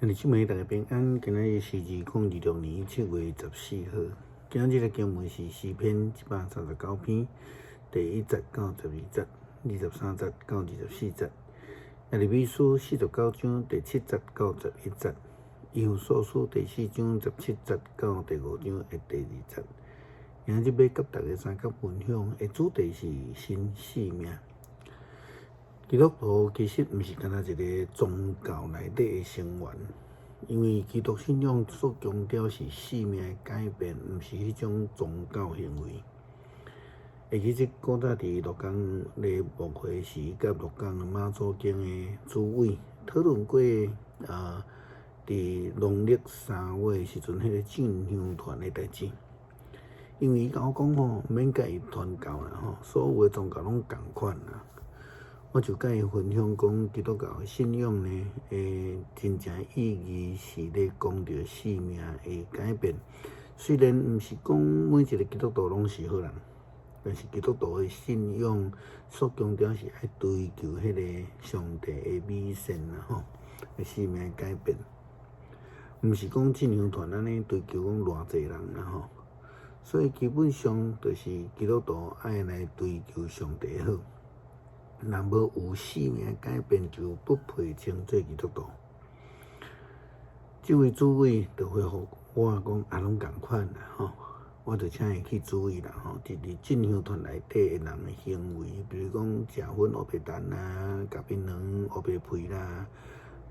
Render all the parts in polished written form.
日即暝大家平安，今日是2026年7月14号。今日的经文是诗篇139篇第1节到12节、23节到24节。耶利米书49章第7节到11节。以弗所书第4章17节到第5章的第2节。今日要甲大家三角分享的主题是新生命。基督徒其实毋是干那一个宗教内底的成员，因为基督信仰所强调是生命的改变，毋是迄种宗教行为。会记即古早伫鹿港咧牧会时，甲鹿港妈祖经的主委讨论过伫农历3月时阵，迄个进香团的代志。因为伊甲我讲吼，毋免甲伊传教啦吼，所有的宗教拢共款啦。我就甲伊分享讲，基督教的信仰呢，真正意义是咧讲着生命的改变。虽然毋是讲每一个基督徒拢是好人，但是基督徒的信仰所强调是爱追求迄个上帝的美善啦吼，生命的改变。毋是讲进香团安尼追求讲偌济人啦吼。所以基本上就是基督徒爱来追求上帝的好。若无有生命的改变，就不配称做基督徒。这位主委就回复我讲，拢共款啦吼，我就请伊去注意啦吼，伫进香团内底的人的行为，比如讲食薰乌白蛋啦、甲槟榔乌白皮啦、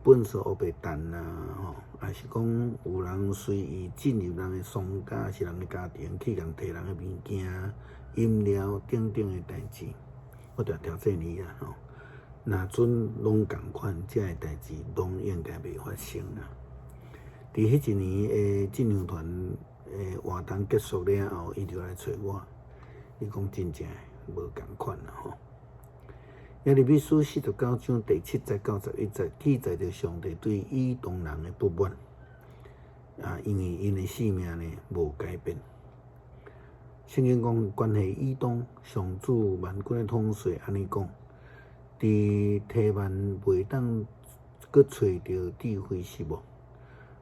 粪扫乌白蛋啦吼，还是讲有人随意进入人的丧家，是人的家庭去共摕人的物件、饮料等等的代志。我就调整你啦吼，若准拢共款，遮个代志拢应该袂发生啦。伫迄一年的进香团活动结束了后，伊就来找我，伊讲真正无共款啦吼。耶利米书49章第7节到11节记载着上帝对以东人的不满因为因的生命呢无改变。圣经讲，关系以东，上主万军的统帅安尼讲：伫提万袂当搁找着智慧是无？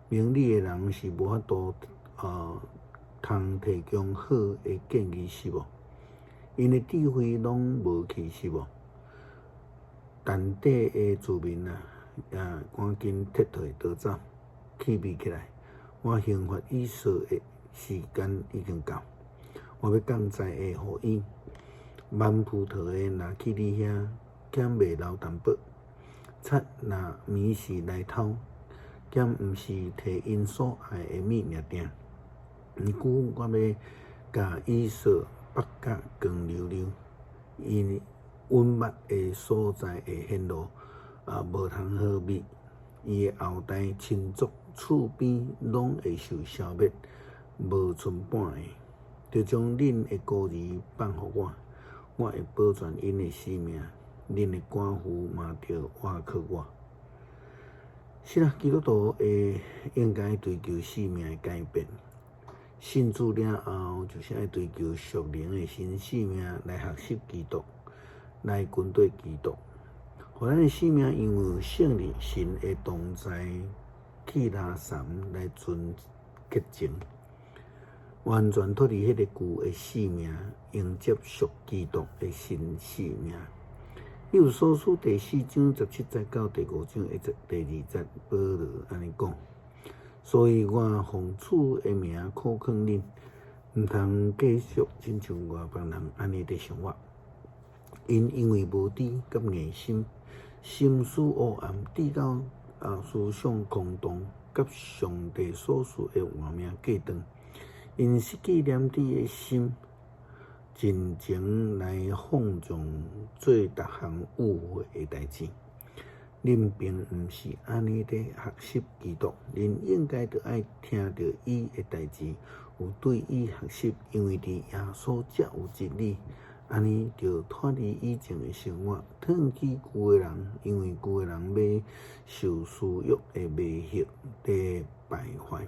明理的人是无法度通提供好的建议是无？因的智慧拢无去是无？但地的居民赶紧撤退逃走，起避起来。我刑罚以色的时间已经到。我要降灾会互伊，万葡萄的若去你遐，减袂留淡薄；贼若迷时来偷，减毋是摕因所爱的物尔定。毋久我要甲以色北甲光溜溜，因温密的所在会显露无通好觅，伊的后代亲族厝边拢会受消灭，无剩半个。就将恁的孤儿放互我，我会保全因的生命，恁的寡妇嘛着倚靠我。是啦，基督徒应该追求生命的改变。信主了后，就是爱追求属灵的新生命，来学习基督，来跟对基督。互咱的生命因为圣灵神的同在，去拉散来存洁净。完全脱离迄个旧的生命，迎接属基督的新生命。以弗所书第4章17节到第5章第2节，保罗安尼讲：所以我奉主的名考劝恁，毋通继续亲像外邦人安尼伫生活。因为无知甲硬心，心思黑暗，直到思想空洞，甲上帝所赐的画面隔断。因失去念知的心，真情来放纵做逐项误会的代志。恁并毋是安尼伫学习基督，恁应该着爱听着伊的代志，有对伊学习，因为伫耶稣才有真理。安尼着脱离以前的生活，脱去旧的人，因为旧的人要受私欲的迷惑地败坏。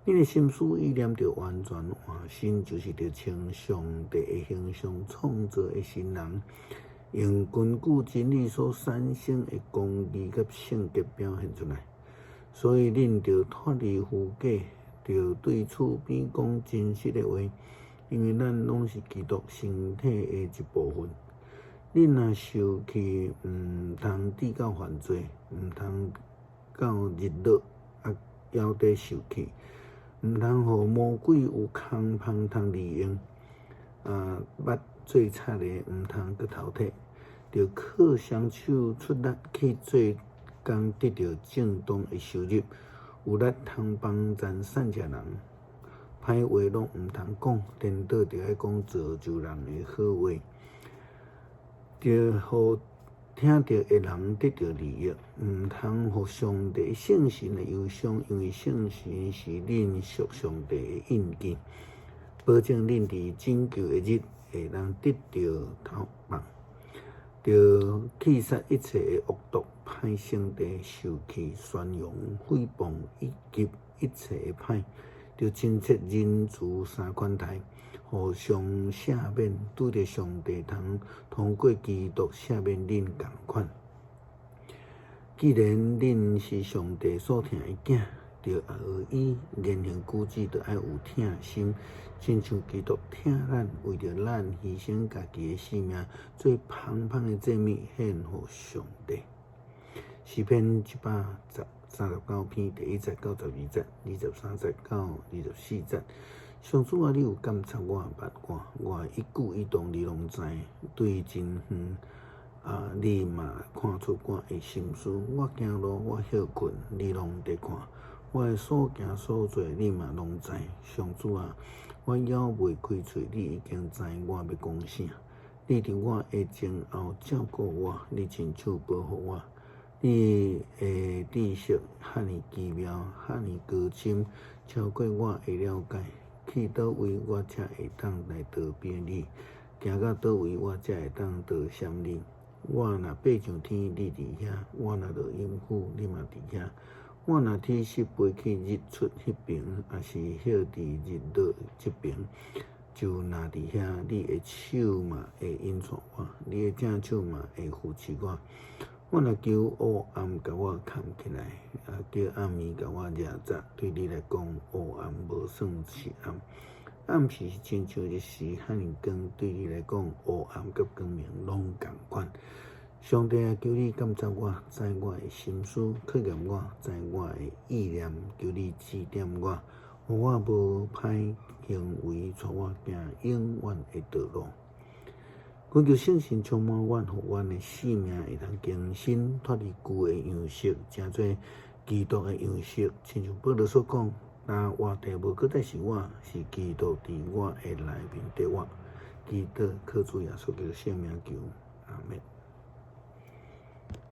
恁的心思意念着完全换新，就是着像上帝的形象创造的新人，用根据真理所产生的公义甲圣洁表现出来。所以恁着脱离虚假，着对厝边讲真实的话，因为咱拢是基督身体的一部分。恁若受气，毋通抵到犯罪，毋通到日落还得受气，毋通互魔鬼有空芳通利用。捌做贼的毋通去偷摕，着靠双手出力去做工，得到正当的收入，有力通帮咱善者人。歹话拢毋通讲，颠倒着爱讲造就人的好话，着互听着的人得到利益，毋通互上帝圣神的忧伤，因为圣神是恁属上帝的印记，保证恁伫拯救的日会当得到头棒，着气杀一切的恶毒、歹性地、受气、宣扬、诽谤以及一切的歹，着真切仁慈三款台，互相赦免，拄着上帝通过基督赦免恁共款。既然恁是上帝所疼的囝，着学伊言行举止，着爱有疼心，亲像基督疼咱，为着咱牺牲家己的性命，做芳芳的祭物献互上帝。诗篇139篇第1节到12节、23节到24节。上主啊，你有监察我的目光，我的一举一动你拢知，对真远。你嘛看出我的心思，我行路，我休困，你拢在看。我的所行所做，你嘛拢知。上主啊，我咬袂开嘴，你已经知我要讲啥。你伫我的前后照顾我，你亲手保护我。你的知识遐尼奇妙，遐尼高深，超过我的了解。去倒位我才会当来逃避你？行到倒位我才会当逃闪你？我若爬上天，你伫遐；我若落阴府，你嘛伫遐。我若天色飞去日出迄边，也是歇伫日落这边，就若伫遐，你的手嘛会引带我，你的正手嘛会扶持我。我若求黑暗甲我藏起来，叫暗暝甲我遮早，对你来讲，黑暗无算是暗。暗时是亲像日时遐尼光，对你来讲，黑暗甲光明拢共款。上帝啊，求你监察我，知我的心思，考验我，知我的意念，求你指点我，互我无歹行为，带我行永远的道路。恳求圣神充满阮，互阮的性命会当更新，脱离旧的样式，成做基督的样式。亲像保罗所讲，若活地无搁再是我，是基督伫我的内面得我。基督靠主耶稣基督圣名求，阿们。